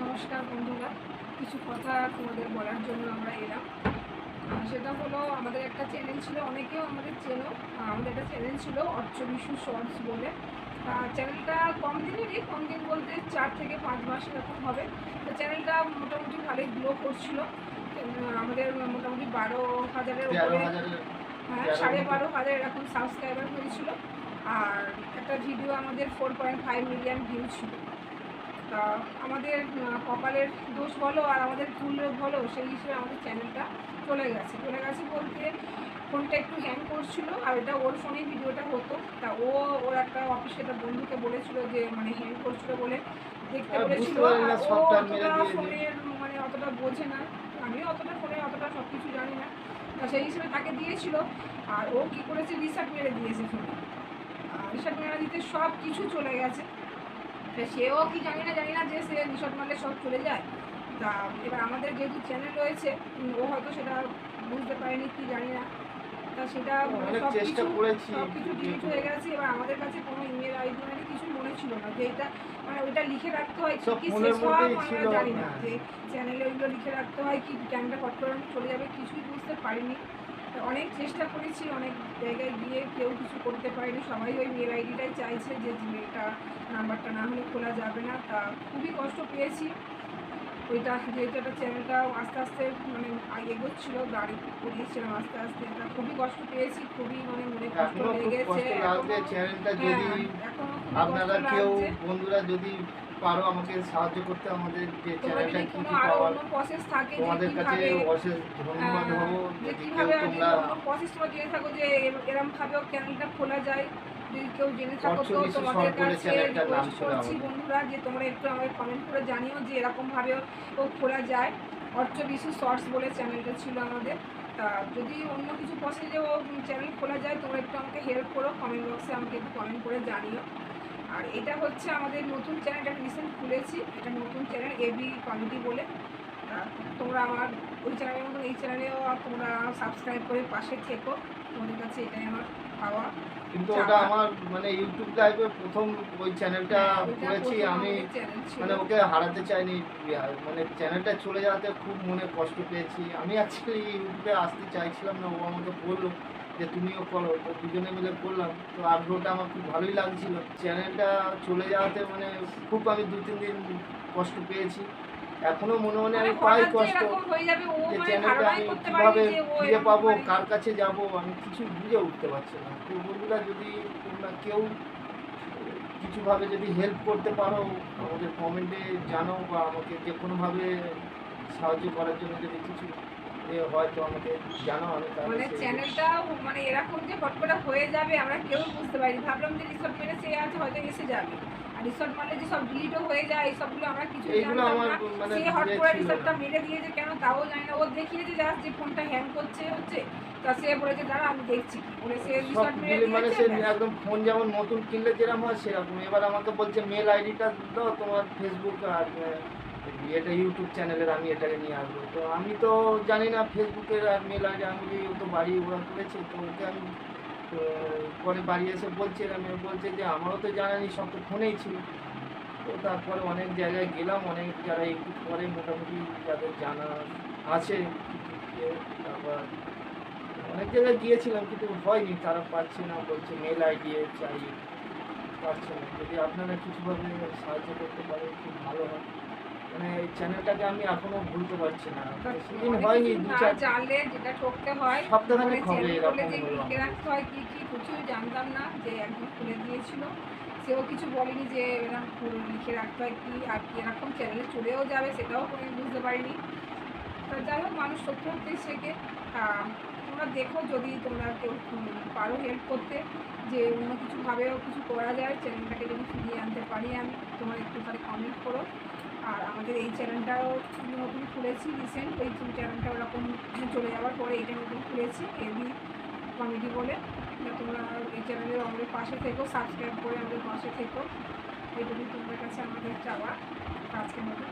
নমস্কার বন্ধুরা, কিছু কথা তোমাদের বলার জন্য আমরা এলাম। সেটা হলো, আমাদের একটা চ্যানেল ছিল, অনেকেও আমাদের চেনো। আমাদের একটা চ্যানেল ছিল অর্চবিশু শর্টস বলে। চ্যানেলটা কম দিন বলতে 4 থেকে 5 মাস এরকম হবে। তো চ্যানেলটা মোটামুটি ভালোই গ্রো করছিল। আমাদের মোটামুটি 12,000-এর উপরে, হ্যাঁ 12,500 এরকম সাবস্ক্রাইবার হয়েছিল। আর একটা ভিডিও আমাদের 4.5 মিলিয়ন ভিউ ছিল। তা আমাদের কপালের দোষ বলো আর আমাদের ভুলের বলো, সেই হিসেবে আমাদের চ্যানেলটা চলে গেছে বলতে ফোনটা একটু হ্যাং করছিল। আর এটা ওর ফোনেই ভিডিওটা হতো। তা ওর একটা অফিসে একটা বন্ধুকে বলেছিল যে মানে হ্যাং করছিল বলে দেখতে বলেছিল। ও অতটা ফোনের মানে অতটা বোঝে না, আমিও অতটা ফোনে অতটা সব কিছু জানি না। তা সেই হিসেবে তাকে দিয়েছিল। আর ও কী করেছে, রিসার্ট মেরে দিয়েছে ফোনে। রিসার্ট মেরে দিতে সব কিছু চলে গেছে। সেও কি জানি না যে সে রিসর্ট মারলে সব চলে যায়। তা এবার আমাদের যেহেতু চ্যানেল রয়েছে, ও হয়তো সেটা বুঝতে পারেনি কি জানি না। তা সেটা সব কিছু ডিলিট হয়ে গেছে। এবার আমাদের কাছে কোনো ইমেল আইডি মানে কিছু মনে ছিল না যে এটা মানে ওইটা লিখে রাখতে হয় কি সব আমরা জানি না যে চ্যানেলে ওইগুলো লিখে রাখতে হয় কি ক্যামেরা ফট করে চলে যাবে, কিছুই বুঝতে পারিনি। অনেক চেষ্টা করেছি, অনেক জায়গায় গিয়ে কেউ কিছু করতে পারেনি। সবাই ওই মেল আইডিটাই চাইছে যে জিমেলটা নাম্বারটা না হলে খোলা যাবে না। তা খুবই কষ্ট পেয়েছি ওইটা, যেহেতু একটা চ্যানেলটাও আস্তে আস্তে মানে এগোচ্ছিল, দাঁড়ি করিয়েছিলাম আস্তে আস্তে। তা খুবই কষ্ট পেয়েছি, খুবই মানে মনে কষ্ট লেগেছে। এখনো আপনারা কেউ বন্ধুরা যদি পারো আমাকে সাহায্য করতে, আমাদের যে চ্যানেলটা কি কি আরো অন্য প্রসেস থাকে তোমাদের কাছে অশেষ ধন্যবাদ হবো যে কিভাবে তোমরা প্রসেস তোমরা জেনে থাকো যে এরকম ভাবেও চ্যানেলটা খোলা যায়। যদি কেউ জেনে থাকো তো তোমাদের কাছে রিকোয়েস্ট করছি বন্ধুরা যে তোমরা একটু আমাকে কমেন্ট করে জানিও যে এরকম ভাবেও খোলা যায়। অর্চবিশু শর্টস বলে চ্যানেলটা ছিল আমাদের। তা যদি অন্য কিছু প্রসেসে ও চ্যানেল খোলা যায় তোমরা একটু আমাকে হেল্প করো, কমেন্ট বক্সে আমাকে একটু কমেন্ট করে জানিও। আর এটা হচ্ছে আমাদের নতুন চ্যানেল, একটা রিসেন্ট খুলেছি, এটা নতুন চ্যানেল এবি কমেডি বলে। তোমরা আমার ওই চ্যানেলের মতন এই চ্যানেলেও তোমরা সাবস্ক্রাইব করে পাশে থেকো, তোমাদের কাছে এটাই আমার পাওয়া। কিন্তু ওটা আমার মানে ইউটিউব লাইভে প্রথম ওই চ্যানেলটা করেছি আমি, মানে ওকে হারাতে চাইনি। মানে চ্যানেলটা চলে যাওয়াতে খুব মনে কষ্ট পেয়েছি। আমি অ্যাকচুয়ালি ইউটিউবে আসতে চাইছিলাম না, ও আমাকে বললো যে তুমিও করো, তো দুজনে মিলে করলাম। তো আগ্রহটা আমার খুব ভালোই লাগছিল। চ্যানেলটা চলে যাওয়াতে মানে খুব আমি 2-3 দিন কষ্ট পেয়েছি। এখনো মনে মনে আমি পাই কষ্ট যে চ্যানেলটা আমি কীভাবে ফিরে পাবো, কার কাছে যাব, আমি কিছু বুঝে উঠতে পারছি না। তো বন্ধুরা যদি তোমরা কেউ কিছুভাবে যদি হেল্প করতে পারো আমাদের কমেন্টে জানো, বা আমাকে যে কোনোভাবে সাহায্য করার জন্য যদি কিছু হয়তো আমাকে জানাও। আমি মানে চ্যানেলটা মানে এরকম যে ফট করে হয়ে যাবে আমরা কেউ বুঝতে পারিনি। ভাবলাম যে রিসর্ট মেরে সে আছে হয়তো এসে যাবে, আর রিসর্ট মারলে যে সব ডিলিটও হয়ে যায় এইসবগুলো আমরা কিছু জানতাম না। সে হট করে রিসর্টটা মেরে দিয়েছে কেন তাও জানি না। ও দেখিয়েছে জাস্ট যে ফোনটা হ্যাং হচ্ছে তা সে বলেছে দাঁড়া আমি দেখছি বলে সে রিসর্ট মেরে দিয়েছে। মানে সে একদম ফোন যেমন নতুন কিনলে যেরকম হয় সেরকম। এবার আমাকে বলছে মেল আইডিটা দাও তোমার ফেসবুক আর এটা ইউটিউব চ্যানেলের, আমি এটাকে নিয়ে আসবো। তো আমি তো জানি না ফেসবুকের আর মেল আইডি, আমি তো বাড়ি ওরা করেছে। তো ওকে আমি পরে বাড়ি এসে বলছি, আমি বলছে যে আমারও তো জানা নেই, সব তো ফোনেই ছিল। তো তারপরে অনেক জায়গায় গেলাম, অনেক যারা একটু পরে মোটামুটি যাদের জানা আছে, তারপর অনেক জায়গায় গিয়েছিলাম কিন্তু হয়নি, তারা পাচ্ছে না, বলছে মেল আইডি চাই, পাচ্ছে না। যদি আপনারা কিছুভাবে সাহায্য করতে পারেন খুব ভালো হয়। মানে এই চ্যানেলটাকে আমি এখনো ভুলতে পারছি না। সেদিন হয়নি, 2-4 জানলে যেটা ঠকতে হয় সপ্তাহখানেক হবে এরকম লিখে রাখতে হয় কি কিছুই জানতাম না। যে একজন খুলে দিয়েছিল, সেও কিছু বলেনি যে এরকম লিখে রাখতে হয় কি, আর কি এরকম চ্যানেলে চলেও যাবে সেটাও কোনো বুঝতে পারিনি। তা যাই হোক, মানুষ সত্যি সত্যি শেখে। তোমরা দেখো যদি তোমরা কেউ পারো হেল্প করতে, যে অন্য কিছুভাবেও কিছু করা যায়, চ্যানেলটাকে যদি ফিরিয়ে আনতে পারি আমি, তোমরা একটু তাহলে কমেন্ট করো। আর আমাদের এই চ্যানেলটাও নতুন খুলেছি রিসেন্ট, ওই চ্যানেলটা ওরকম চলে যাওয়ার পরে এটা নতুন খুলেছি এবি কমেডি বলে। তোমরা এই চ্যানেলের আমাদের পাশে থেকো, সাবস্ক্রাইব করে আমাদের পাশে থেকো, এইটুকুই তোমাদের কাছে আমাদের চাওয়া। আজকের মতো